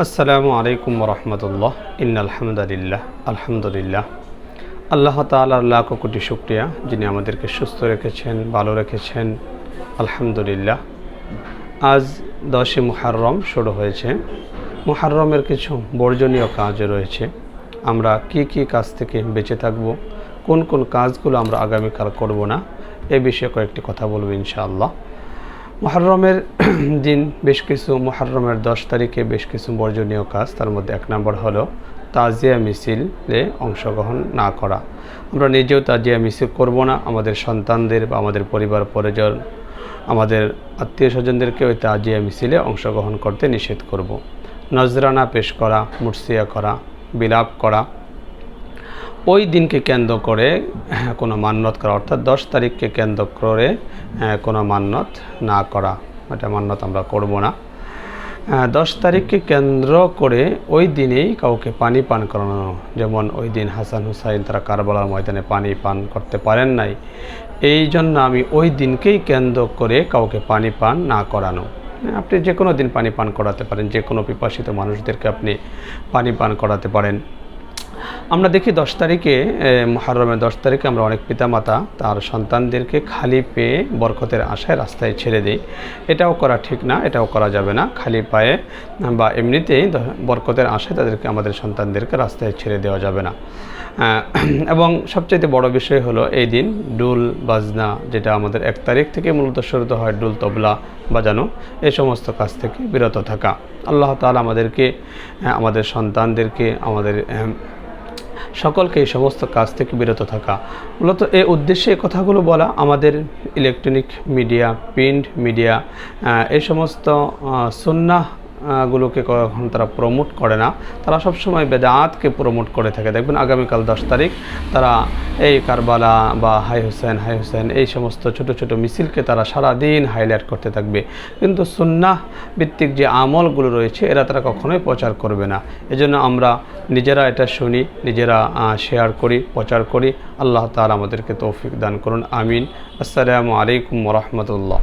আসসালামু আলাইকুম রহমতুল্লাহ। আলহামদুলিল্লাহ আলহামদুলিল্লাহ। আল্লাহ তাআলার লাখ কোটি শুকরিয়া, যিনি আমাদেরকে সুস্থ রেখেছেন, ভালো রেখেছেন। আলহামদুলিল্লাহ। আজ 10 মুহররম শুরু হয়েছে। মুহররমের কিছু বর্জনীয় কাজ রয়েছে। আমরা কি কি কাজ থেকে বেঁচে থাকব, কোন কোন কাজগুলো আমরা আগামীকাল করব না, এ বিষয়ে কয়েকটি কথা বলব ইনশাআল্লাহ। মুহররমের দিন বেশ কিছু, মুহররমের 10 তারিখে বেশ কিছু বর্জনীয় কাজ। তার মধ্যে 1 নম্বর হলো তাজিয়া মিছিলে অংশগ্রহণ না করা। আমরা নিজেও তাজিয়া মিছিল করব না, আমাদের সন্তানদের বা আমাদের পরিবার পরিজন, আমাদের আত্মীয় স্বজনদেরকে ওই তাজিয়া মিছিলে অংশগ্রহণ করতে নিষেধ করব। নজরানা পেশ করা, মুরসিয়া করা, বিলাপ করা, ওই দিনকে কেন্দ্র করে কোনো মান্যত করা, অর্থাৎ 10 তারিখকে কেন্দ্র করে কোনো মান্যত না করা, এটা মান্যত আমরা করব না। 10 তারিখকে কেন্দ্র করে ওই দিনেই কাউকে পানি পান করানো, যেমন ওই দিন হাসান হুসাইন তারা কারবালার ময়দানে পানি পান করতে পারেন নাই, এই জন্য আমি ওই দিনকেই কেন্দ্র করে কাউকে পানি পান না করানো। আপনি যে কোনো দিন পানি পান করাতে পারেন, যে কোনো পিপাসিত মানুষদেরকে আপনি পানি পান করাতে পারেন। আমরা দেখি 10 তারিখে, মুহররমের 10 তারিখে আমরা অনেক পিতামাতা তার সন্তানদেরকে খালি পেয়ে বরকতের আশায় রাস্তায় ছেড়ে দিই। এটাও করা ঠিক না, এটাও করা যাবে না। খালি পায়ে বা এমনিতেই বরকতের আশায় তাদেরকে, আমাদের সন্তানদেরকে রাস্তায় ছেড়ে দেওয়া যাবে না। এবং সবচেয়ে বড় বিষয় হলো এই দিন ডুল বাজনা, যেটা আমাদের 1 তারিখ থেকে মূলত শুরু হয়, ডুল তবলা বাজানো, এই সমস্ত কাজ থেকে বিরত থাকা। আল্লাহ তাআলা আমাদেরকে, আমাদের সন্তানদেরকে, আমাদের সকলকে এই সমস্ত কাজ থেকে বিরত থাকা, মূলত এই উদ্দেশ্যে এই কথাগুলো বলা। আমাদের ইলেকট্রনিক মিডিয়া, প্রিন্ট মিডিয়া, এই সমস্ত সুন্নাহ গুলোকে কখন তারা প্রমোট করে না, তারা সবসময় বেদাতকে প্রমোট করে থাকে। দেখবেন আগামীকাল 10 তারিখ তারা এই কারবালা বা হাই হুসেন এই সমস্ত ছোট ছোট মিছিলকে তারা সারাদিন হাইলাইট করতে থাকবে, কিন্তু সুন্নাহ ভিত্তিক যে আমলগুলো রয়েছে এরা তারা কখনোই প্রচার করবে না। এজন্য আমরা নিজেরা এটা শুনি, নিজেরা শেয়ার করি, প্রচার করি। আল্লাহ তাআলা আমাদেরকে তৌফিক দান করুন, আমিন। আসসালামু আলাইকুম ওয়া রাহমাতুল্লাহ।